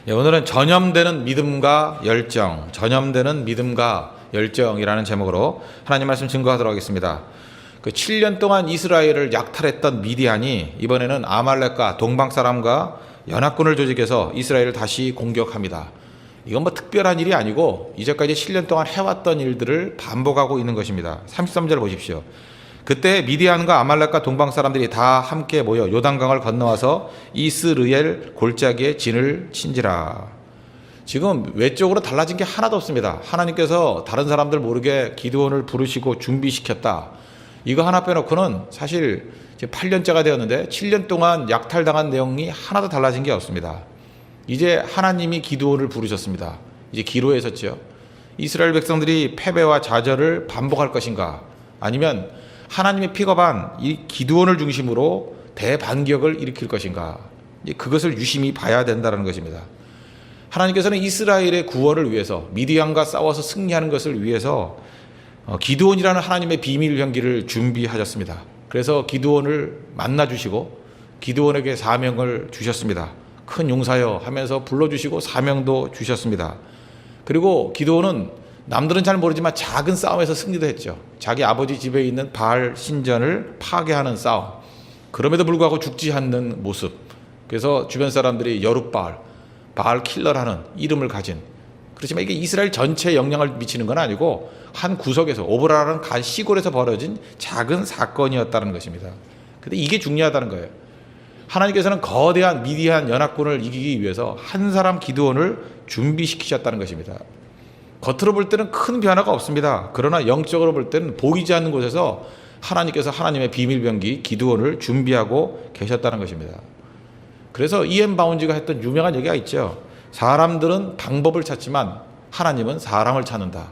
오늘은 전염되는 믿음과 열정, 전염되는 믿음과 열정이라는 제목으로 하나님 말씀 증거하도록 하겠습니다. 그 7년 동안 이스라엘을 약탈했던 미디안이 이번에는 아말렉과 동방 사람과 연합군을 조직해서 이스라엘을 다시 공격합니다. 이건 뭐 특별한 일이 아니고 이제까지 7년 동안 해왔던 일들을 반복하고 있는 것입니다. 33절 보십시오. 그때 미디안과 아말렉과 동방 사람들이 다 함께 모여 요단강을 건너와서 이스르엘 골짜기에 진을 친지라. 지금 외적으로 달라진 게 하나도 없습니다. 하나님께서 다른 사람들 모르게 기드온을 부르시고 준비시켰다. 이거 하나 빼놓고는 사실 이제 8년째가 되었는데 7년 동안 약탈당한 내용이 하나도 달라진 게 없습니다. 이제 하나님이 기드온을 부르셨습니다. 이제 기로에 섰죠. 이스라엘 백성들이 패배와 좌절을 반복할 것인가, 아니면 하나님의 픽업한 이 기드온을 중심으로 대반격을 일으킬 것인가, 그것을 유심히 봐야 된다는 것입니다. 하나님께서는 이스라엘의 구원을 위해서, 미디안과 싸워서 승리하는 것을 위해서 기드온이라는 하나님의 비밀 병기를 준비하셨습니다. 그래서 기드온을 만나주시고 기드온에게 사명을 주셨습니다. 큰 용사여 하면서 불러주시고 사명도 주셨습니다. 그리고 기드온은 남들은 잘 모르지만 작은 싸움에서 승리도 했죠. 자기 아버지 집에 있는 바알 신전을 파괴하는 싸움. 그럼에도 불구하고 죽지 않는 모습. 그래서 주변 사람들이 여룻바알, 바알 킬러라는 이름을 가진, 그렇지만 이게 이스라엘 전체에 영향을 미치는 건 아니고 한 구석에서, 오브라라는 시골에서 벌어진 작은 사건이었다는 것입니다. 근데 이게 중요하다는 거예요. 하나님께서는 거대한 미디안 연합군을 이기기 위해서 한 사람 기드온을 준비시키셨다는 것입니다. 겉으로 볼 때는 큰 변화가 없습니다. 그러나 영적으로 볼 때는 보이지 않는 곳에서 하나님께서 하나님의 비밀병기 기드온을 준비하고 계셨다는 것입니다. 그래서 이엠 바운지가 했던 유명한 얘기가 있죠. 사람들은 방법을 찾지만 하나님은 사람을 찾는다.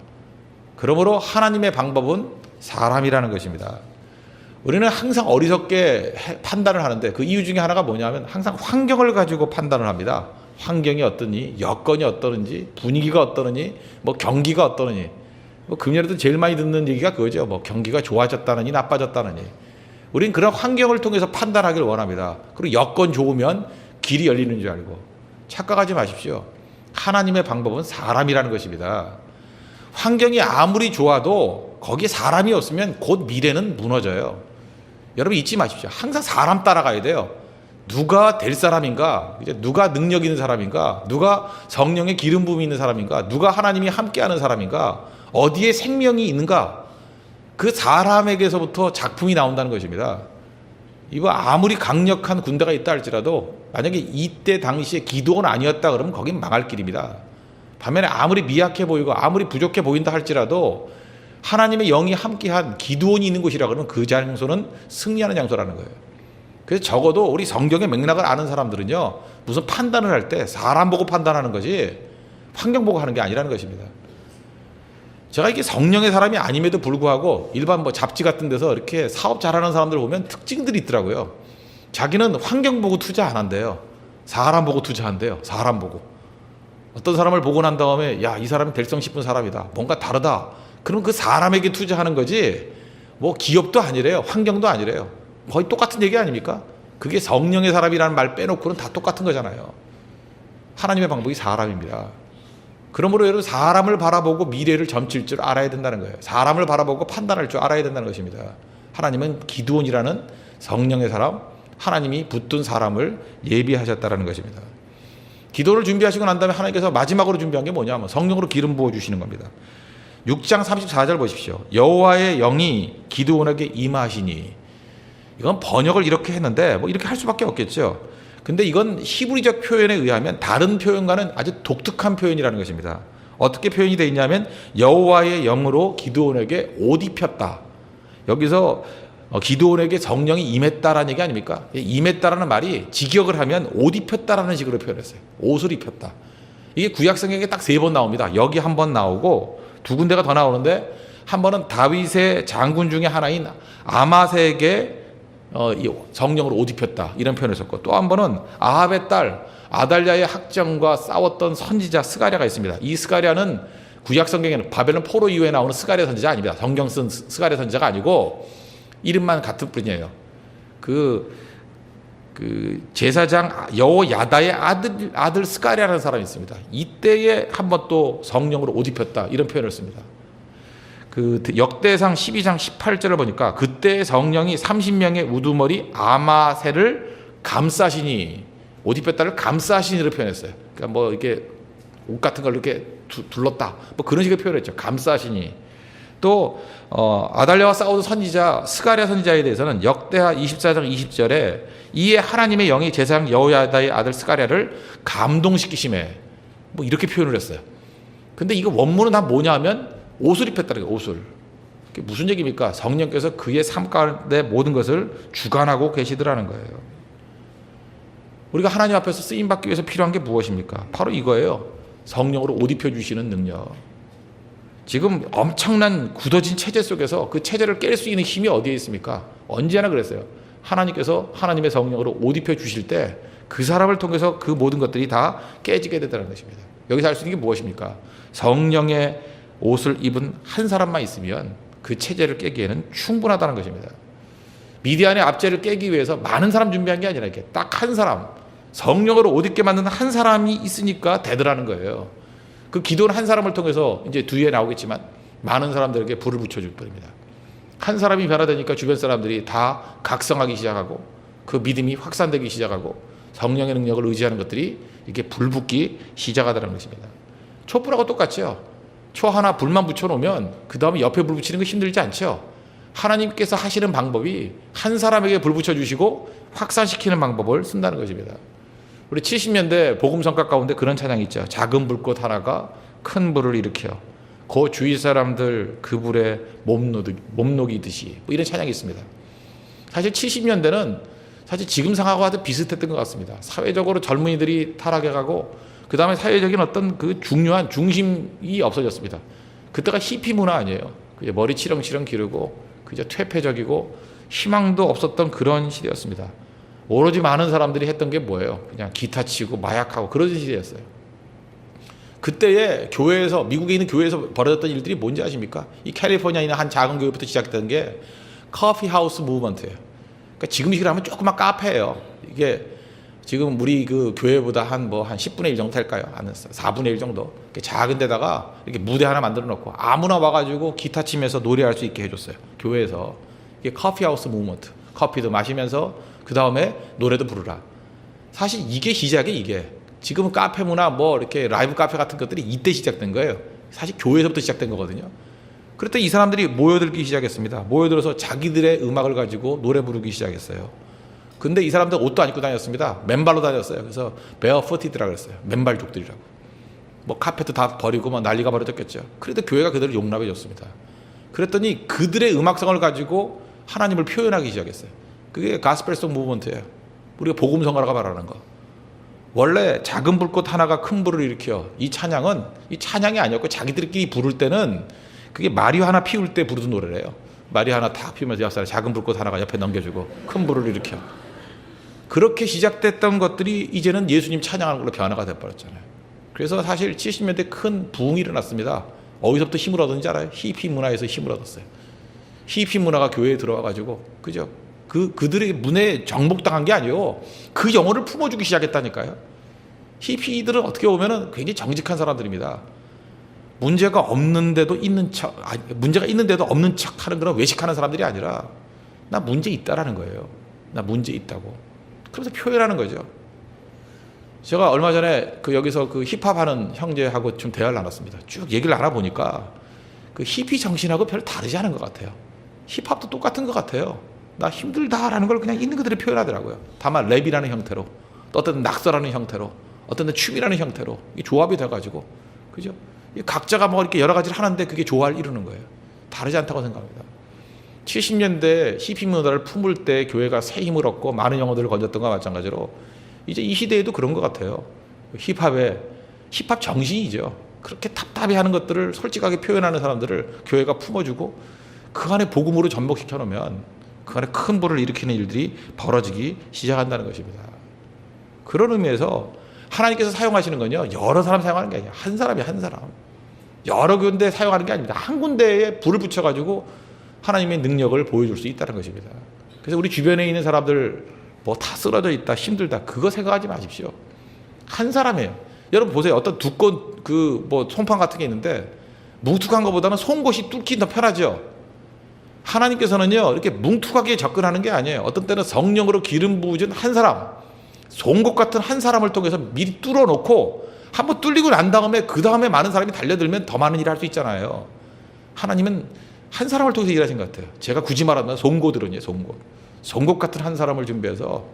그러므로 하나님의 방법은 사람이라는 것입니다. 우리는 항상 어리석게 판단을 하는데 그 이유 중에 하나가 뭐냐면 항상 환경을 가지고 판단을 합니다. 환경이 어떠니, 여건이 어떠는지, 분위기가 어떠느니, 뭐 경기가 어떠느니. 뭐 금년에도 제일 많이 듣는 얘기가 그거죠. 뭐 경기가 좋아졌다느니 나빠졌다느니. 우린 그런 환경을 통해서 판단하길 원합니다. 그리고 여건 좋으면 길이 열리는 줄 알고. 착각하지 마십시오. 하나님의 방법은 사람이라는 것입니다. 환경이 아무리 좋아도 거기에 사람이 없으면 곧 미래는 무너져요. 여러분 잊지 마십시오. 항상 사람 따라가야 돼요. 누가 될 사람인가, 누가 능력 있는 사람인가, 누가 성령의 기름 부음이 있는 사람인가, 누가 하나님이 함께하는 사람인가, 어디에 생명이 있는가, 그 사람에게서부터 작품이 나온다는 것입니다. 이거 아무리 강력한 군대가 있다 할지라도 만약에 이때 당시에 기도가 아니었다 그러면 거긴 망할 길입니다. 반면에 아무리 미약해 보이고 아무리 부족해 보인다 할지라도 하나님의 영이 함께한 기드온이 있는 곳이라 그러면 그 장소는 승리하는 장소라는 거예요. 그래서 적어도 우리 성경의 맥락을 아는 사람들은요, 무슨 판단을 할 때 사람 보고 판단하는 거지 환경 보고 하는 게 아니라는 것입니다. 제가 이게 성령의 사람이 아님에도 불구하고 일반 뭐 잡지 같은 데서 이렇게 사업 잘하는 사람들 보면 특징들이 있더라고요. 자기는 환경 보고 투자 안 한대요. 사람 보고 투자한대요. 사람 보고. 어떤 사람을 보고 난 다음에 야, 이 사람이 될성 싶은 사람이다, 뭔가 다르다, 그럼 그 사람에게 투자하는 거지 뭐 기업도 아니래요, 환경도 아니래요. 거의 똑같은 얘기 아닙니까? 그게 성령의 사람이라는 말 빼놓고는 다 똑같은 거잖아요. 하나님의 방법이 사람입니다. 그러므로 여러분 사람을 바라보고 미래를 점칠 줄 알아야 된다는 거예요. 사람을 바라보고 판단할 줄 알아야 된다는 것입니다. 하나님은 기드온이라는 성령의 사람, 하나님이 붙든 사람을 예비하셨다는 것입니다. 기도를 준비하시고 난 다음에 하나님께서 마지막으로 준비한 게 뭐냐면 성령으로 기름 부어주시는 겁니다. 6장 34절 보십시오. 여호와의 영이 기드온에게 임하시니. 이건 번역을 이렇게 했는데 뭐 이렇게 할 수밖에 없겠죠. 근데 이건 히브리적 표현에 의하면 다른 표현과는 아주 독특한 표현이라는 것입니다. 어떻게 표현이 되어 있냐면 여호와의 영으로 기드온에게 옷 입혔다. 여기서 기드온에게 성령이 임했다라는 얘기 아닙니까? 임했다라는 말이 직역을 하면 옷 입혔다라는 식으로 표현했어요. 옷을 입혔다. 이게 구약 성경에 딱 3번 나옵니다. 여기 한 번 나오고 두 군데가 더 나오는데, 한 번은 다윗의 장군 중에 하나인 아맛에게 성령으로 옷 입혔다 이런 표현을 썼고, 또 한 번은 아합의 딸 아달랴의 학정과 싸웠던 선지자 스가랴가 있습니다. 이 스가랴는 구약 성경에는 바벨론 포로 이후에 나오는 스가랴 선지자 아닙니다. 성경 쓴 스가랴 선지자가 아니고 이름만 같은 뿐이에요. 그 그 제사장 여호야다의 아들 스가랴라는 사람이 있습니다. 이때에 한번 또 성령으로 옷 입혔다 이런 표현을 씁니다. 그 역대상 12장 18절을 보니까 그때 성령이 30명의 우두머리 아마새를 감싸시니, 옷 입혔다를 감싸시니를 표현했어요. 그러니까 뭐 이렇게 옷 같은 걸 이렇게 둘렀다 뭐 그런 식의 표현을 했죠. 감싸시니. 또 아달랴와 싸우던 선지자 스가랴 선지자에 대해서는 역대하 24장 20절에 이에 하나님의 영이 제사장 여호야다의 아들 스가랴를 감동시키심에 뭐 이렇게 표현을 했어요. 근데 이거 원문은 다 뭐냐 하면 옷을 입혔다는 거예요. 옷을. 그게 무슨 얘기입니까? 성령께서 그의 삶 가운데 모든 것을 주관하고 계시더라는 거예요. 우리가 하나님 앞에서 쓰임받기 위해서 필요한 게 무엇입니까? 바로 이거예요. 성령으로 옷 입혀주시는 능력. 지금 엄청난 굳어진 체제 속에서 그 체제를 깰 수 있는 힘이 어디에 있습니까? 언제나 그랬어요. 하나님께서 하나님의 성령으로 옷 입혀주실 때 그 사람을 통해서 그 모든 것들이 다 깨지게 되다는 것입니다. 여기서 할 수 있는 게 무엇입니까? 성령의 옷을 입은 한 사람만 있으면 그 체제를 깨기에는 충분하다는 것입니다. 미디안의 압제를 깨기 위해서 많은 사람 준비한 게 아니라 이렇게 딱 한 사람, 성령으로 옷 입게 만드는 한 사람이 있으니까 되더라는 거예요. 그 기도는 한 사람을 통해서 이제 뒤에 나오겠지만 많은 사람들에게 불을 붙여줄 뿐입니다. 한 사람이 변화되니까 주변 사람들이 다 각성하기 시작하고 그 믿음이 확산되기 시작하고 성령의 능력을 의지하는 것들이 이렇게 불 붙기 시작하다는 것입니다. 촛불하고 똑같죠. 초 하나 불만 붙여놓으면 그 다음에 옆에 불 붙이는 거 힘들지 않죠. 하나님께서 하시는 방법이 한 사람에게 불 붙여주시고 확산시키는 방법을 쓴다는 것입니다. 우리 70년대 복음성가 가운데 그런 찬양이 있죠. 작은 불꽃 하나가 큰 불을 일으켜 그 주위 사람들 그 불에 몸녹이듯이 뭐 이런 찬양이 있습니다. 사실 70년대는 사실 지금 상황과도 비슷했던 것 같습니다. 사회적으로 젊은이들이 타락해가고 그 다음에 사회적인 어떤 그 중요한 중심이 없어졌습니다. 그때가 히피 문화 아니에요. 그냥 머리 치렁치렁 기르고 그저 퇴폐적이고 희망도 없었던 그런 시대였습니다. 오로지 많은 사람들이 했던 게 뭐예요? 그냥 기타 치고 마약하고 그런 시대였어요. 그때에 교회에서, 미국에 있는 교회에서 벌어졌던 일들이 뭔지 아십니까? 이 캘리포니아에 있는 한 작은 교회부터 시작됐던 게 커피 하우스 무브먼트예요. 그러니까 지금식으로 하면 조그만 카페예요. 이게 지금 우리 그 교회보다 한 10분의 1 정도 될까요? 한 4분의 1 정도. 작은 데다가 이렇게 무대 하나 만들어 놓고 아무나 와가지고 기타 치면서 노래할 수 있게 해줬어요. 교회에서. 이게 커피 하우스 무브먼트. 커피도 마시면서 그 다음에 노래도 부르라. 사실 이게 시작이 이게. 지금은 카페 문화 이렇게 라이브 카페 같은 것들이 이때 시작된 거예요. 사실 교회에서부터 시작된 거거든요. 그랬더니 이 사람들이 모여들기 시작했습니다. 모여들어서 자기들의 음악을 가지고 노래 부르기 시작했어요. 근데 이 사람들 옷도 안 입고 다녔습니다. 맨발로 다녔어요. 그래서 베어푸티드라고 그랬어요. 맨발족들이라고. 카펫도 다 버리고 난리가 벌어졌겠죠. 그래도 교회가 그들을 용납해 줬습니다. 그랬더니 그들의 음악성을 가지고 하나님을 표현하기 시작했어요. 그게 가스펠송 무브먼트예요. 우리가 복음성가라고 말하는 거. 원래 작은 불꽃 하나가 큰 불을 일으켜. 이 찬양이 아니었고 자기들끼리 부를 때는 그게 마리 하나 피울 때 부르던 노래래요. 마리 하나 다 피우면서 옆사람 작은 불꽃 하나가 옆에 넘겨주고 큰 불을 일으켜. 그렇게 시작됐던 것들이 이제는 예수님 찬양하는 걸로 변화가 돼버렸잖아요. 그래서 사실 70년대 큰 부흥이 일어났습니다. 어디서부터 힘을 얻었는지 알아요? 히피 문화에서 힘을 얻었어요. 히피 문화가 교회에 들어와가지고 그죠? 그들의 문에 정복당한 게 아니에요. 그 영혼을 품어주기 시작했다니까요. 히피들은 어떻게 보면은 굉장히 정직한 사람들입니다. 문제가 없는데도 있는 척, 문제가 있는데도 없는 척 하는 그런 외식하는 사람들이 아니라 나 문제 있다라는 거예요. 나 문제 있다고. 그래서 표현하는 거죠. 제가 얼마 전에 여기서 힙합 하는 형제하고 좀 대화를 나눴습니다. 쭉 얘기를 나눠보니까 히피 정신하고 별 다르지 않은 것 같아요. 힙합도 똑같은 것 같아요. 나 힘들다라는 걸 그냥 있는 그대로 표현하더라고요. 다만 랩이라는 형태로, 또 어떤 낙서라는 형태로, 어떤 춤이라는 형태로 이 조합이 돼가지고, 그죠? 각자가 이렇게 여러 가지를 하는데 그게 조화를 이루는 거예요. 다르지 않다고 생각합니다. 70년대 히피 문화를 품을 때 교회가 새 힘을 얻고 많은 영혼들을 건졌던 것과 마찬가지로 이제 이 시대에도 그런 것 같아요. 힙합 정신이죠. 그렇게 답답해하는 것들을 솔직하게 표현하는 사람들을 교회가 품어주고 그 안에 복음으로 전복시켜 놓으면 그 안에 큰 불을 일으키는 일들이 벌어지기 시작한다는 것입니다. 그런 의미에서 하나님께서 사용하시는 건요, 여러 사람 사용하는 게 아니에요. 한 사람이 한 사람. 여러 군데 사용하는 게 아닙니다. 한 군데에 불을 붙여가지고 하나님의 능력을 보여줄 수 있다는 것입니다. 그래서 우리 주변에 있는 사람들 뭐 다 쓰러져 있다, 힘들다, 그거 생각하지 마십시오. 한 사람이에요. 여러분 보세요. 어떤 두꺼운 그 뭐 송판 같은 게 있는데 뭉툭한 것보다는 송곳이 뚫기 더 편하죠. 하나님께서는요 이렇게 뭉툭하게 접근하는 게 아니에요. 어떤 때는 성령으로 기름 부으신 한 사람, 송곳 같은 한 사람을 통해서 미리 뚫어놓고 한번 뚫리고 난 다음에 그 다음에 많은 사람이 달려들면 더 많은 일을 할 수 있잖아요. 하나님은 한 사람을 통해서 일하신 것 같아요. 제가 굳이 말하면 송곳으로요. 송곳 같은 한 사람을 준비해서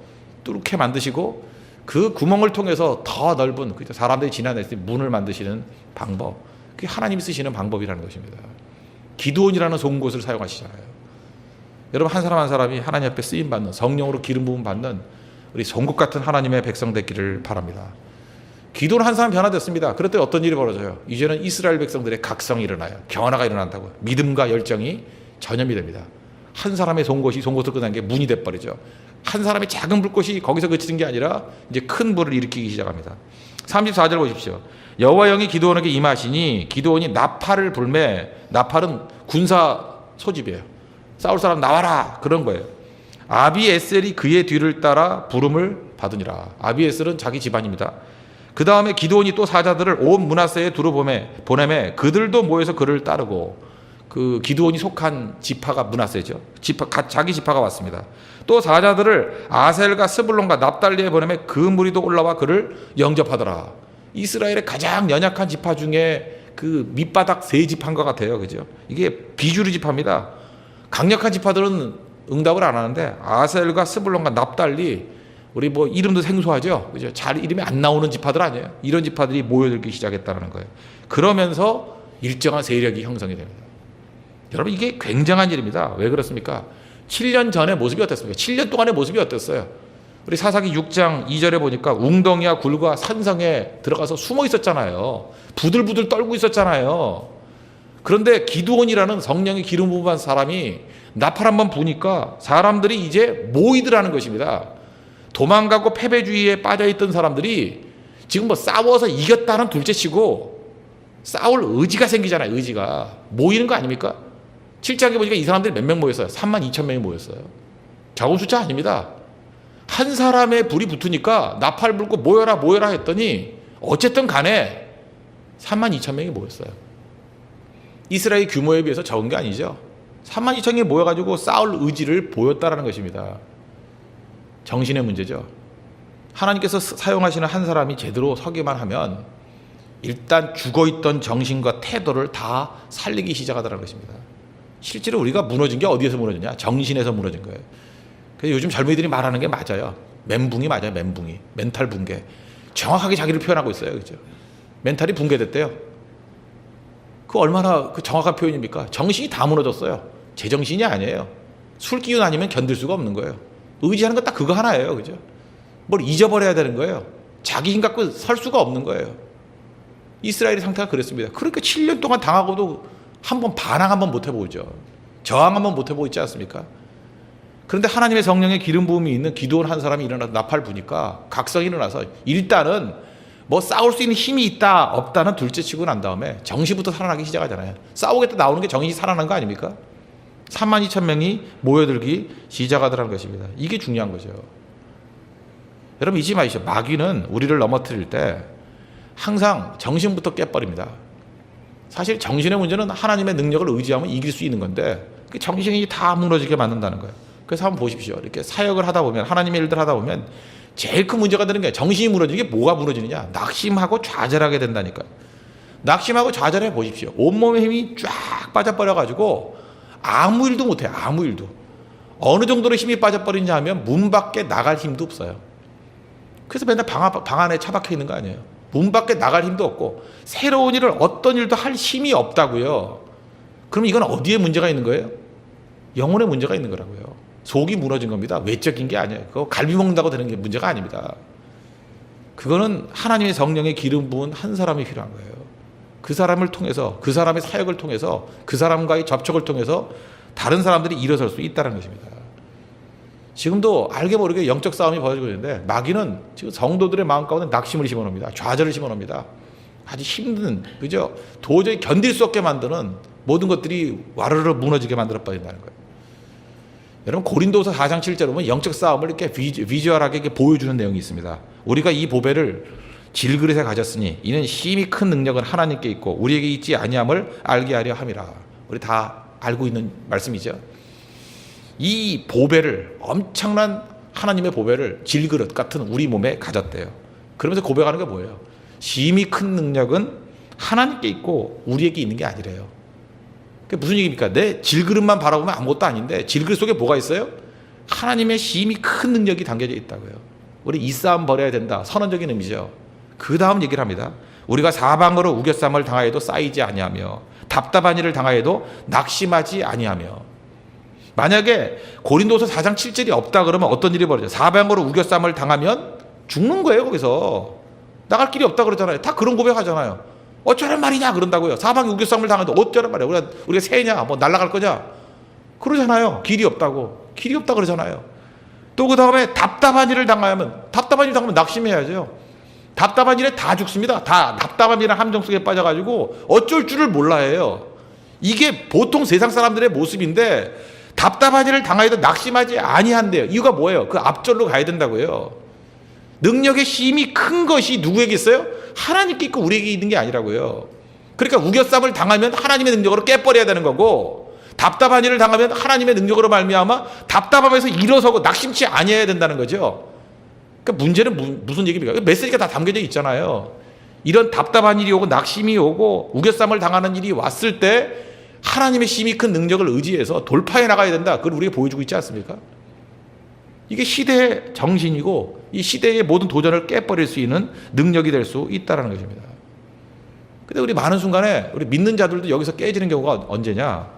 뚫게 만드시고 그 구멍을 통해서 더 넓은 사람들이 지나다닐 때 문을 만드시는 방법, 그게 하나님이 쓰시는 방법이라는 것입니다. 기드온이라는 송곳을 사용하시잖아요. 여러분 한 사람 한 사람이 하나님 앞에 쓰임받는, 성령으로 기름 부음 받는 우리 송곳 같은 하나님의 백성 되기를 바랍니다. 기드온 한 사람 변화됐습니다. 그럴 때 어떤 일이 벌어져요? 이제는 이스라엘 백성들의 각성이 일어나요. 변화가 일어난다고요. 믿음과 열정이 전염이 됩니다. 한 사람의 송곳을 끝난 게 문이 돼버리죠. 한 사람의 작은 불꽃이 거기서 그치는 게 아니라 이제 큰 불을 일으키기 시작합니다. 34절 보십시오. 여호와 영이 기드온에게 임하시니 기드온이 나팔을 불매, 나팔은 군사 소집이에요. 싸울 사람 나와라 그런 거예요. 아비에셀이 그의 뒤를 따라 부름을 받으니라. 아비에셀은 자기 집안입니다. 그 다음에 기드온이 또 사자들을 온 므낫세에 두루 보내매 그들도 모여서 그를 따르고, 그 기드온이 속한 지파가 므낫세죠. 자기 지파가 왔습니다. 또 사자들을 아셀과 스불론과 납달리에 보내매 그 무리도 올라와 그를 영접하더라. 이스라엘의 가장 연약한 지파 중에 그 밑바닥 세 지파인 것 같아요. 그죠? 이게 비주류 지파입니다. 강력한 지파들은 응답을 안 하는데 아셀과 스불론과 납달리, 우리 뭐 이름도 생소하죠. 그죠? 잘 이름이 안 나오는 지파들 아니에요. 이런 지파들이 모여들기 시작했다는 거예요. 그러면서 일정한 세력이 형성이 됩니다. 여러분 이게 굉장한 일입니다. 왜 그렇습니까? 7년 전의 모습이 어땠습니까? 7년 동안의 모습이 어땠어요? 우리 사사기 6장 2절에 보니까 웅덩이와 굴과 산성에 들어가서 숨어 있었잖아요. 부들부들 떨고 있었잖아요. 그런데 기드온이라는 성령의 기름 부음한 사람이 나팔 한번 부니까 사람들이 이제 모이더라는 것입니다. 도망가고 패배주의에 빠져있던 사람들이 지금 뭐 싸워서 이겼다는 둘째치고 싸울 의지가 생기잖아요. 의지가 모이는 거 아닙니까? 7장에 보니까 이 사람들이 몇 명 모였어요? 32,000명이 모였어요. 적은 숫자 아닙니다. 한 사람의 불이 붙으니까 나팔 불고 모여라 했더니 어쨌든 간에 32,000명이 모였어요. 이스라엘 규모에 비해서 적은 게 아니죠. 32,000명이 모여가지고 싸울 의지를 보였다라는 것입니다. 정신의 문제죠. 하나님께서 사용하시는 한 사람이 제대로 서기만 하면 일단 죽어있던 정신과 태도를 다 살리기 시작하더라는 것입니다. 실제로 우리가 무너진 게 어디에서 무너지냐? 정신에서 무너진 거예요. 그래서 요즘 젊은이들이 말하는 게 맞아요. 멘붕이 맞아요. 멘붕이. 멘탈 붕괴. 정확하게 자기를 표현하고 있어요. 그죠? 멘탈이 붕괴됐대요. 그 얼마나 그 정확한 표현입니까? 정신이 다 무너졌어요. 제정신이 아니에요. 술 기운 아니면 견딜 수가 없는 거예요. 의지하는 건 딱 그거 하나예요. 그죠? 뭘 잊어버려야 되는 거예요. 자기 힘 갖고 설 수가 없는 거예요. 이스라엘의 상태가 그랬습니다. 그러니까 7년 동안 당하고도 한번 반항 한번 못 해보죠. 저항 한번 못 해보고 있지 않습니까? 그런데 하나님의 성령의 기름 부음이 있는 기드온 한 사람이 일어나서 나팔 부니까 각성이 일어나서 일단은 뭐 싸울 수 있는 힘이 있다 없다는 둘째치고 난 다음에 정신부터 살아나기 시작하잖아요. 싸우겠다 나오는 게 정신이 살아난 거 아닙니까? 32,000명이 모여들기 시작하더라는 것입니다. 이게 중요한 거죠. 여러분 잊지 마시죠. 마귀는 우리를 넘어뜨릴 때 항상 정신부터 깨버립니다. 사실 정신의 문제는 하나님의 능력을 의지하면 이길 수 있는 건데 정신이 다 무너지게 만든다는 거예요. 그래서 한번 보십시오. 이렇게 사역을 하다 보면, 하나님의 일들 하다 보면 제일 큰 문제가 되는 게 정신이 무너지는 게 뭐가 무너지느냐? 낙심하고 좌절하게 된다니까요. 낙심하고 좌절해 보십시오. 온몸의 힘이 쫙 빠져버려가지고 아무 일도 못해요. 아무 일도. 어느 정도로 힘이 빠져버리냐 하면 문 밖에 나갈 힘도 없어요. 그래서 맨날 방 안에 처박혀 있는 거 아니에요. 문 밖에 나갈 힘도 없고 새로운 일을 어떤 일도 할 힘이 없다고요. 그럼 이건 어디에 문제가 있는 거예요? 영혼에 문제가 있는 거라고요. 속이 무너진 겁니다. 외적인 게 아니에요. 그거 갈비 먹는다고 되는 게 문제가 아닙니다. 그거는 하나님의 성령의 기름 부은 한 사람이 필요한 거예요. 그 사람을 통해서, 그 사람의 사역을 통해서, 그 사람과의 접촉을 통해서 다른 사람들이 일어설 수 있다는 것입니다. 지금도 알게 모르게 영적 싸움이 벌어지고 있는데 마귀는 지금 성도들의 마음 가운데 낙심을 심어놓습니다. 좌절을 심어놓습니다. 아주 힘든, 그죠? 도저히 견딜 수 없게 만드는 모든 것들이 와르르 무너지게 만들어 버린다는 거예요. 여러분 고린도서 4장 7절 보면 영적 싸움을 이렇게 비주얼하게 이렇게 보여주는 내용이 있습니다. 우리가 이 보배를 질그릇에 가졌으니 이는 힘이 큰 능력은 하나님께 있고 우리에게 있지 아니함을 알게 하려 함이라. 우리 다 알고 있는 말씀이죠. 이 보배를, 엄청난 하나님의 보배를 질그릇 같은 우리 몸에 가졌대요. 그러면서 고백하는 게 뭐예요? 힘이 큰 능력은 하나님께 있고 우리에게 있는 게 아니래요. 그게 무슨 얘기입니까? 내 질그릇만 바라보면 아무것도 아닌데 질그릇 속에 뭐가 있어요? 하나님의 힘이 큰 능력이 담겨져 있다고요. 우리 이 싸움 벌여야 된다. 선언적인 의미죠. 그 다음 얘기를 합니다. 우리가 사방으로 우겨쌈을 당하여도 쌓이지 아니하며 답답한 일을 당하여도 낙심하지 아니하며. 만약에 고린도서 4장 7절이 없다 그러면 어떤 일이 벌어져요? 사방으로 우겨쌈을 당하면 죽는 거예요. 거기서 나갈 길이 없다 그러잖아요. 다 그런 고백하잖아요. 어쩌란 말이냐 그런다고요. 사방에 우겨쌈을 당해도 어쩌란 말이야. 우리가 새냐 뭐 날아갈 거냐 그러잖아요. 길이 없다고 그러잖아요. 또 그 다음에 답답한 일을 당하면 낙심해야죠. 답답한 일에 다 죽습니다. 다 답답한 일의 함정 속에 빠져가지고 어쩔 줄을 몰라 해요. 이게 보통 세상 사람들의 모습인데 답답한 일을 당하여도 낙심하지 아니한대요. 이유가 뭐예요? 그 앞절로 가야 된다고요. 능력의 힘이 큰 것이 누구에게 있어요? 하나님께 있고 우리에게 있는 게 아니라고요. 그러니까 우겨쌈을 당하면 하나님의 능력으로 깨버려야 되는 거고, 답답한 일을 당하면 하나님의 능력으로 말미암아 답답함에서 일어서고 낙심치 아니해야 된다는 거죠. 그러니까 문제는 무슨 얘기입니까? 메시지가 다 담겨져 있잖아요. 이런 답답한 일이 오고 낙심이 오고 우겨쌈을 당하는 일이 왔을 때 하나님의 힘이 큰 능력을 의지해서 돌파해 나가야 된다. 그걸 우리가 보여주고 있지 않습니까? 이게 시대의 정신이고 이 시대의 모든 도전을 깨버릴 수 있는 능력이 될 수 있다는 것입니다. 근데 우리 많은 순간에 우리 믿는 자들도 여기서 깨지는 경우가 언제냐?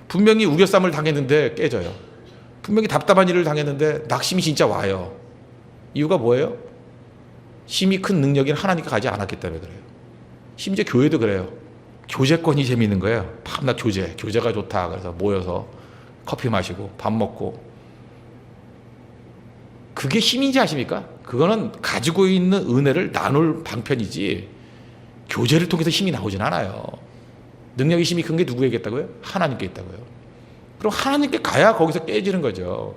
분명히 우겨쌈을 당했는데 깨져요. 분명히 답답한 일을 당했는데 낙심이 진짜 와요. 이유가 뭐예요? 힘이 큰 능력인 하나님께 가지 않았기 때문에 그래요. 심지어 교회도 그래요. 교제권이 재미있는 거예요. 밤낮 교제가 좋다. 그래서 모여서 커피 마시고 밥 먹고. 그게 힘인지 아십니까? 그거는 가지고 있는 은혜를 나눌 방편이지 교제를 통해서 힘이 나오진 않아요. 능력이 힘이 큰 게 누구에게 있다고요? 하나님께 있다고요. 그럼 하나님께 가야 거기서 깨지는 거죠.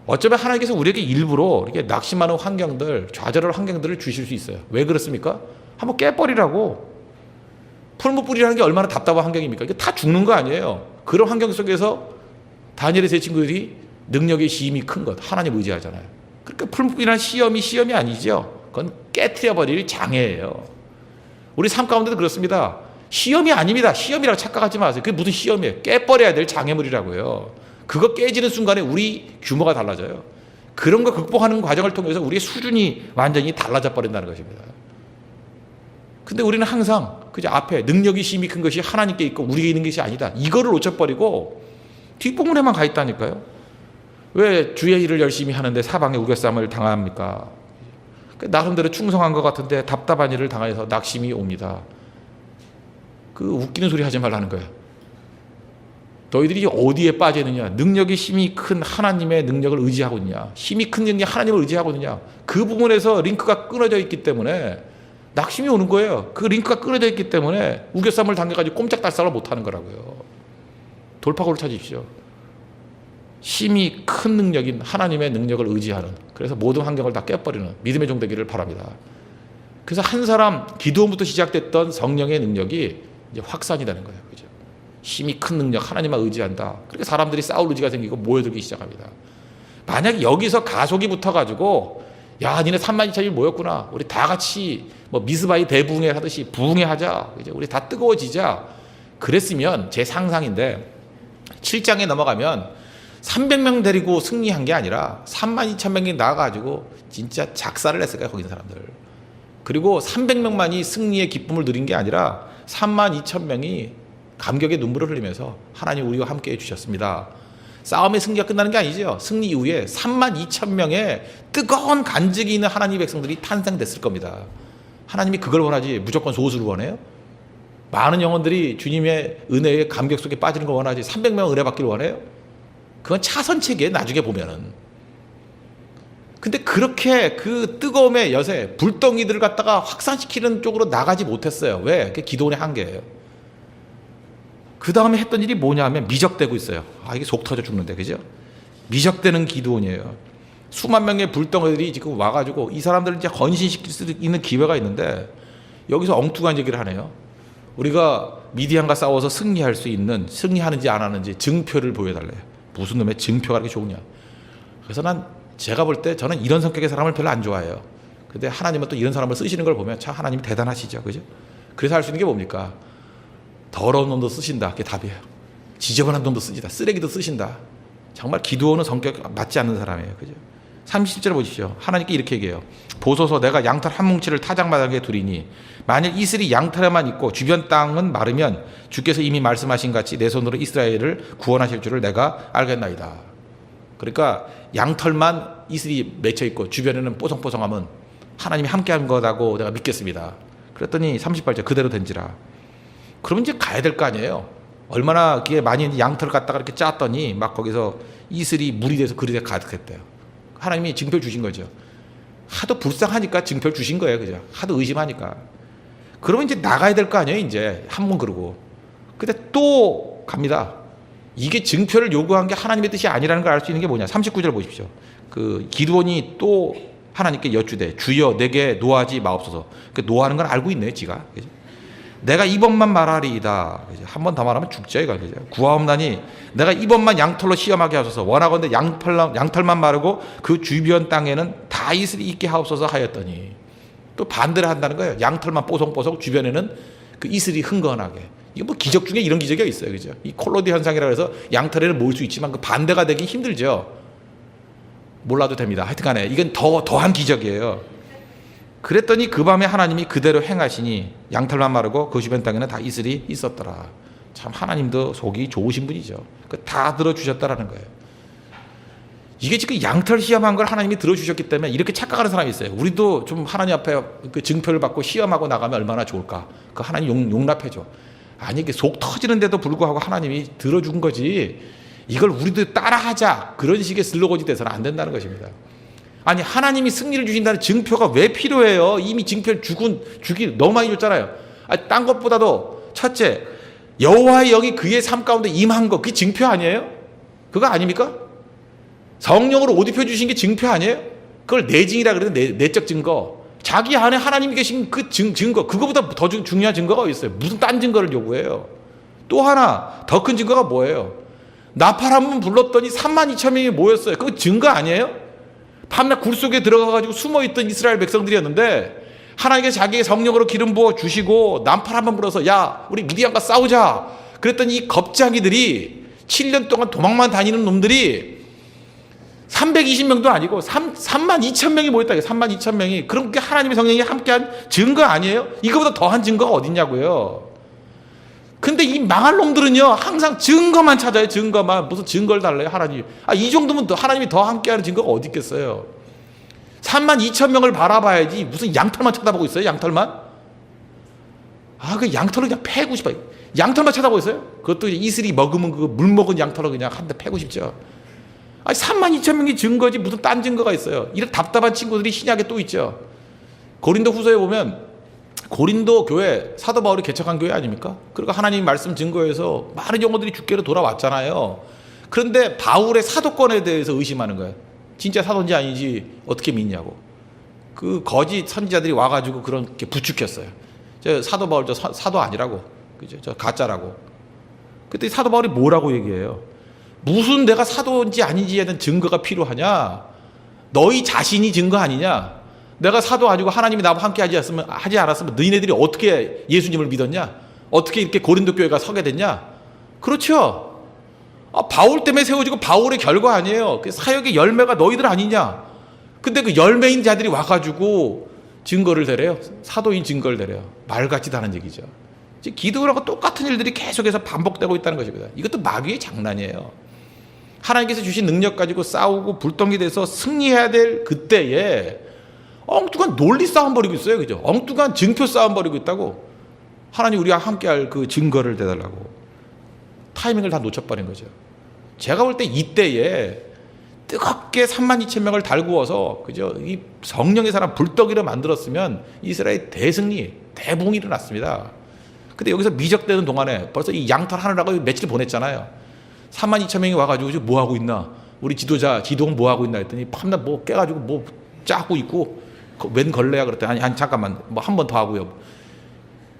어쩌면 하나님께서 우리에게 일부러 이렇게 낙심하는 환경들, 좌절하는 환경들을 주실 수 있어요. 왜 그렇습니까? 한번 깨버리라고. 풀무 뿌리라는 게 얼마나 답답한 환경입니까? 이게 다 죽는 거 아니에요. 그런 환경 속에서 다니엘의 세 친구들이 능력의 힘이 큰 것, 하나님 의지하잖아요. 그러니까 풀무 뿌리라는 시험이 아니죠. 그건 깨트려버릴 장애예요. 우리 삶 가운데도 그렇습니다. 시험이 아닙니다. 시험이라고 착각하지 마세요. 그게 무슨 시험이에요? 깨버려야 될 장애물이라고요. 그거 깨지는 순간에 우리 규모가 달라져요. 그런 거 극복하는 과정을 통해서 우리의 수준이 완전히 달라져 버린다는 것입니다. 근데 우리는 항상 그저 앞에 능력이 힘이 큰 것이 하나님께 있고 우리에게 있는 것이 아니다. 이거를 놓쳐버리고 뒷부분에만 가 있다니까요. 왜 주의 일을 열심히 하는데 사방에 우겨쌈을 당합니까? 나름대로 충성한 것 같은데 답답한 일을 당해서 낙심이 옵니다. 그 웃기는 소리 하지 말라는 거예요. 너희들이 어디에 빠져 있느냐? 능력이 힘이 큰 하나님의 능력을 의지하고 있느냐? 힘이 큰 능력이 하나님을 의지하고 있느냐? 그 부분에서 링크가 끊어져 있기 때문에 낙심이 오는 거예요. 그 링크가 끊어져 있기 때문에 우겨쌈을 당겨가지고 꼼짝달싹을 못하는 거라고요. 돌파구를 찾으십시오. 힘이 큰 능력인 하나님의 능력을 의지하는, 그래서 모든 환경을 다 깨버리는 믿음의 종 되기를 바랍니다. 그래서 한 사람 기도원부터 시작됐던 성령의 능력이 이제 확산이 되는 거예요. 그죠? 힘이 큰 능력, 하나님만 의지한다. 그렇게 사람들이 싸울 의지가 생기고 모여들기 시작합니다. 만약 여기서 가속이 붙어가지고 야, 니네 32,000이 모였구나. 우리 다 같이 뭐 미스바이 대부흥회 하듯이 부흥회 하자. 그죠? 우리 다 뜨거워지자. 그랬으면 제 상상인데 7장에 넘어가면 300명 데리고 승리한 게 아니라 32,000명이 나와가지고 진짜 작사를 했을 거예요. 거기 있는 사람들. 그리고 300명만이 승리의 기쁨을 누린 게 아니라 32,000명이 감격의 눈물을 흘리면서 하나님 우리와 함께 해주셨습니다. 싸움의 승리가 끝나는 게 아니죠. 승리 이후에 32,000명의 뜨거운 간증이 있는 하나님의 백성들이 탄생됐을 겁니다. 하나님이 그걸 원하지 무조건 소수를 원해요? 많은 영혼들이 주님의 은혜의 감격 속에 빠지는 걸 원하지 300명 은혜 받기를 원해요? 그건 차선책이에요. 나중에 보면은. 근데 그렇게 그 뜨거움의 여세, 불덩이들을 갖다가 확산시키는 쪽으로 나가지 못했어요. 왜? 그게 기도원의 한계예요. 그 다음에 했던 일이 뭐냐 하면 미적대고 있어요. 이게 속 터져 죽는데, 그죠? 미적대는 기드온이에요. 수만 명의 불덩어리들이 지금 와가지고 이 사람들을 이제 헌신시킬 수 있는 기회가 있는데 여기서 엉뚱한 얘기를 하네요. 우리가 미디안과 싸워서 승리하는지 안 하는지 증표를 보여달래요. 무슨 놈의 증표가 그렇게 좋으냐. 그래서 제가 볼 때 저는 이런 성격의 사람을 별로 안 좋아해요. 근데 하나님은 또 이런 사람을 쓰시는 걸 보면 참 하나님이 대단하시죠. 그죠? 그래서 할 수 있는 게 뭡니까? 더러운 놈도 쓰신다. 그게 답이에요. 지저분한 놈도 쓰신다. 쓰레기도 쓰신다. 정말 기드온은 성격 맞지 않는 사람이에요. 그죠? 30절 보십시오. 하나님께 이렇게 얘기해요. 보소서 내가 양털 한 뭉치를 타작마당에 두리니 만일 이슬이 양털에만 있고 주변 땅은 마르면 주께서 이미 말씀하신 같이 내 손으로 이스라엘을 구원하실 줄을 내가 알겠나이다. 그러니까 양털만 이슬이 맺혀 있고 주변에는 뽀송뽀송하면 하나님이 함께한 거라고 내가 믿겠습니다. 그랬더니 38절 그대로 된지라. 그러면 이제 가야 될 거 아니에요. 얼마나 그게 많이 양털을 갖다가 이렇게 짰더니 막 거기서 이슬이 물이 돼서 그릇에 가득했대요. 하나님이 증표를 주신 거죠. 하도 불쌍하니까 증표를 주신 거예요. 그죠? 하도 의심하니까. 그러면 이제 나가야 될 거 아니에요. 이제 한 번 그러고. 근데 또 갑니다. 이게 증표를 요구한 게 하나님의 뜻이 아니라는 걸 알 수 있는 게 뭐냐. 39절 보십시오. 그 기드온이 또 하나님께 여쭈되 주여 내게 노하지 마옵소서. 그 노하는 건 알고 있네요. 지가. 그죠? 내가 이번만 말하리이다. 한 번 더 말하면 죽죠. 이거. 구하옵나니 내가 이번만 양털로 시험하게 하소서. 원하건대 양털만 마르고 그 주변 땅에는 다 이슬이 있게 하옵소서 하였더니 또 반대를 한다는 거예요. 양털만 뽀송뽀송 주변에는 그 이슬이 흥건하게. 이거 뭐 기적 중에 이런 기적이 있어요. 그죠? 이 콜로디 현상이라고 해서 양털에는 모을 수 있지만 그 반대가 되기 힘들죠. 몰라도 됩니다. 하여튼 간에 이건 더한 기적이에요. 그랬더니 그 밤에 하나님이 그대로 행하시니 양털만 마르고 그 주변 땅에는 다 이슬이 있었더라. 참 하나님도 속이 좋으신 분이죠. 다 들어주셨다라는 거예요. 이게 지금 양털 시험한 걸 하나님이 들어주셨기 때문에 이렇게 착각하는 사람이 있어요. 우리도 좀 하나님 앞에 그 증표를 받고 시험하고 나가면 얼마나 좋을까. 그 하나님 용납해줘. 아니 이게 속 터지는데도 불구하고 하나님이 들어준 거지. 이걸 우리도 따라하자. 그런 식의 슬로건이 돼서는 안 된다는 것입니다. 아니 하나님이 승리를 주신다는 증표가 왜 필요해요? 이미 증표를 주기 너무 많이 줬잖아요. 딴 것보다도 첫째 여호와의 영이 그의 삶 가운데 임한 거 그게 증표 아니에요? 그거 아닙니까? 성령으로 옷 입혀 주신 게 증표 아니에요? 그걸 내증이라 그러는데 내적 증거. 자기 안에 하나님이 계신 그 증거 그거보다 더 중요한 증거가 어디 있어요? 무슨 딴 증거를 요구해요? 또 하나 더 큰 증거가 뭐예요? 나팔 한 번 불렀더니 32,000명이 모였어요. 그거 증거 아니에요? 밤낮 굴 속에 들어가가지고 숨어있던 이스라엘 백성들이었는데 하나님께서 자기의 성령으로 기름 부어 주시고 나팔 한번 불어서 야 우리 미디안과 싸우자. 그랬더니 이 겁쟁이들이 7년 동안 도망만 다니는 놈들이 320명도 아니고 32,000명이 모였다. 32,000명이. 그럼 그게 하나님의 성령이 함께한 증거 아니에요? 이거보다 더한 증거가 어딨냐고요. 근데 이 망할 놈들은요 항상 증거만 찾아요. 증거만. 무슨 증거를 달래요 하나님. 이 정도면 하나님이 더 함께하는 증거가 어디 있겠어요. 32,000명을 바라봐야지 무슨 양털만 쳐다보고 있어요. 양털만. 그 양털을 그냥 패고 싶어요. 양털만 쳐다보고 있어요. 그것도 이슬이 먹으면 그 물 먹은 양털을 그냥 한 대 패고 싶죠. 32,000명이 증거지 무슨 딴 증거가 있어요. 이런 답답한 친구들이 신약에 또 있죠. 고린도 후서에 보면 고린도 교회 사도 바울이 개척한 교회 아닙니까? 그리고 하나님 말씀 증거해서 많은 영혼들이 주께로 돌아왔잖아요. 그런데 바울의 사도권에 대해서 의심하는 거예요. 진짜 사도인지 아닌지 어떻게 믿냐고. 그 거짓 선지자들이 와가지고 그렇게 부추겼어요. 저 사도 바울 저 사도 아니라고, 그죠? 저 가짜라고. 그때 사도 바울이 뭐라고 얘기해요? 무슨 내가 사도인지 아닌지에 대한 증거가 필요하냐? 너희 자신이 증거 아니냐? 내가 사도 아니고 하나님이 나와 함께 하지 않았으면 너희네들이 어떻게 예수님을 믿었냐? 어떻게 이렇게 고린도 교회가 서게 됐냐? 그렇죠. 바울 때문에 세워지고 바울의 결과 아니에요. 그 사역의 열매가 너희들 아니냐? 근데 그 열매인 자들이 와가지고 증거를 대래요. 사도인 증거를 대래요. 말 같지도 않은 얘기죠. 기도하고 똑같은 일들이 계속해서 반복되고 있다는 것입니다. 이것도 마귀의 장난이에요. 하나님께서 주신 능력 가지고 싸우고 불덩이 돼서 승리해야 될 그때에 엉뚱한 논리 싸움 벌이고 있어요. 그죠? 엉뚱한 증표 싸움 벌이고 있다고. 하나님 우리와 함께할 그 증거를 대달라고. 타이밍을 다 놓쳐버린 거죠. 제가 볼 때 이때에 뜨겁게 32,000명을 달구어서 그죠? 이 성령의 사람 불덩이를 만들었으면 이스라엘 대승리, 대붕이 일어났습니다. 근데 여기서 미적되는 동안에 벌써 이 양털 하느라고 며칠 보냈잖아요. 32,000명이 와가지고 지금 뭐 하고 있나? 우리 지도자 기동은 뭐 하고 있나 했더니 밤낮 뭐 깨가지고 뭐 짜고 있고 웬 걸레야 그랬더니 아니 잠깐만 뭐 한 번 더 하고요.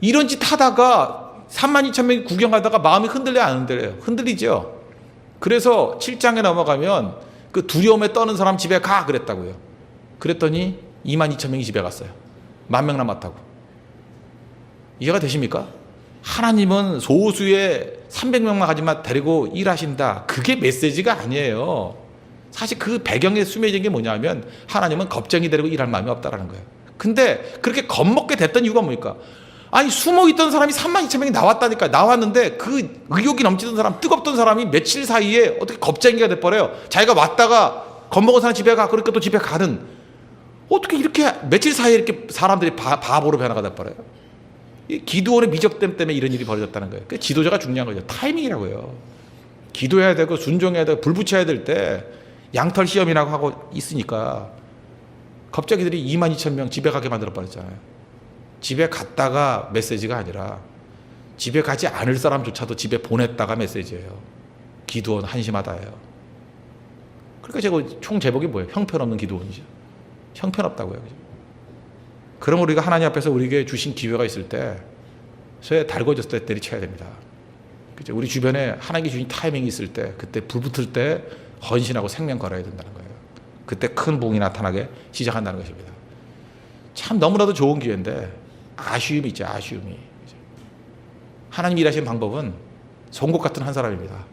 이런 짓 하다가 32,000명이 구경하다가 마음이 흔들려야 안 흔들려요? 흔들리죠. 그래서 7장에 넘어가면 그 두려움에 떠는 사람 집에 가 그랬다고요. 그랬더니 22,000명이 집에 갔어요. 10,000명 남았다고. 이해가 되십니까? 하나님은 소수의 300명만 가지만 데리고 일하신다. 그게 메시지가 아니에요. 사실 그 배경에 숨겨진 게 뭐냐면 하나님은 겁쟁이 데리고 일할 마음이 없다라는 거예요. 근데 그렇게 겁먹게 됐던 이유가 뭡니까? 아니 숨어있던 사람이 32,000명이 나왔다니까. 나왔는데 그 의욕이 넘치던 사람, 뜨겁던 사람이 며칠 사이에 어떻게 겁쟁이가 돼버려요. 자기가 왔다가 겁먹은 사람 집에 가. 그러니까 또 집에 가는. 어떻게 이렇게 며칠 사이에 이렇게 사람들이 바보로 변화가 돼버려요. 이 기드온의 미적됨 때문에 이런 일이 벌어졌다는 거예요. 그 지도자가 중요한 거죠. 타이밍이라고요. 기도해야 되고 순종해야 되고 불 붙여야 될 때 양털 시험이라고 하고 있으니까 겁쟁이들이 22,000명 집에 가게 만들어버렸잖아요. 집에 갔다가 메시지가 아니라 집에 가지 않을 사람조차도 집에 보냈다가 메시지예요. 기드온 한심하다예요. 그러니까 제가 총 제목이 뭐예요? 형편없는 기드온이죠. 형편없다고요. 그럼 우리가 하나님 앞에서 우리에게 주신 기회가 있을 때 쇠 달궈졌을 때 때리쳐야 됩니다. 그죠? 우리 주변에 하나님께 주신 타이밍이 있을 때 그때 불 붙을 때 헌신하고 생명 걸어야 된다는 거예요. 그때 큰 부흥이 나타나게 시작한다는 것입니다. 참 너무나도 좋은 기회인데 아쉬움이 있죠. 아쉬움이. 하나님 일하시는 방법은 송곳 같은 한 사람입니다.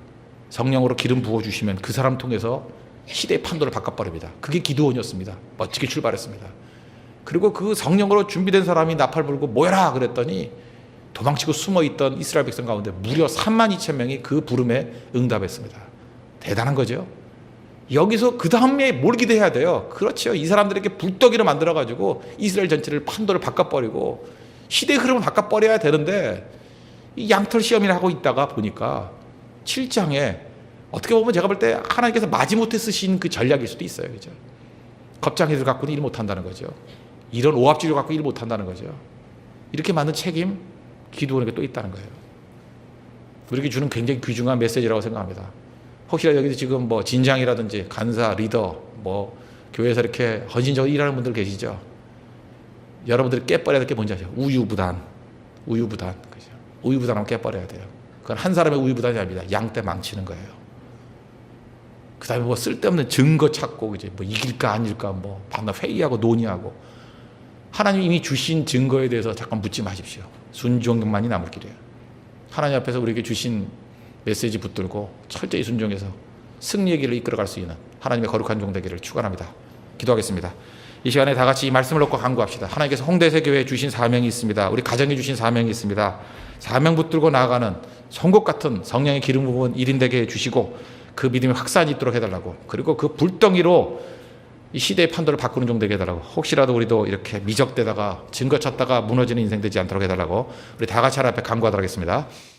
성령으로 기름 부어주시면 그 사람 통해서 시대의 판도를 바꿔버립니다. 그게 기드온이었습니다. 멋지게 출발했습니다. 그리고 그 성령으로 준비된 사람이 나팔 불고 모여라 그랬더니 도망치고 숨어있던 이스라엘 백성 가운데 무려 32,000명이 그 부름에 응답했습니다. 대단한 거죠. 여기서 그 다음에 뭘 기대해야 돼요? 그렇죠. 이 사람들에게 불떡이로 만들어가지고 이스라엘 전체를 판도를 바꿔버리고 시대의 흐름을 바꿔버려야 되는데 이 양털 시험이라 하고 있다가 보니까 7장에 어떻게 보면 제가 볼 때 하나님께서 마지못해 쓰신 그 전략일 수도 있어요. 그죠? 겁장이들 갖고는 일 못한다는 거죠. 이런 오합지졸 갖고 일 못한다는 거죠. 이렇게 만든 책임 기드온에게 또 있다는 거예요. 우리에게 주는 굉장히 귀중한 메시지라고 생각합니다. 혹시나 여기서 지금 뭐 진장이라든지 간사, 리더, 뭐 교회에서 이렇게 헌신적으로 일하는 분들 계시죠? 여러분들이 깨버려야 될 게 뭔지 아세요? 우유부단. 그죠? 우유부단하면 깨버려야 돼요. 그건 한 사람의 우유부단이 아닙니다. 양떼 망치는 거예요. 그 다음에 뭐 쓸데없는 증거 찾고, 이제 뭐 이길까 아닐까, 뭐 밤낮 회의하고 논의하고. 하나님이 이미 주신 증거에 대해서 잠깐 묻지 마십시오. 순종만이 남을 길이에요. 하나님 앞에서 우리에게 주신 메시지 붙들고 철저히 순종해서 승리의 길을 이끌어갈 수 있는 하나님의 거룩한 종 되기를 축원합니다. 기도하겠습니다. 이 시간에 다 같이 이 말씀을 놓고 간구합시다. 하나님께서 홍대세 교회에 주신 사명이 있습니다. 우리 가정에 주신 사명이 있습니다. 사명 붙들고 나아가는 송곳 같은 성령의 기름 부은 일인 되게 해주시고 그 믿음이 확산이 있도록 해달라고, 그리고 그 불덩이로 이 시대의 판도를 바꾸는 종 되게 해달라고, 혹시라도 우리도 이렇게 미적대다가 증거 찾다가 무너지는 인생 되지 않도록 해달라고 우리 다 같이 하나님 앞에 간구하도록 하겠습니다.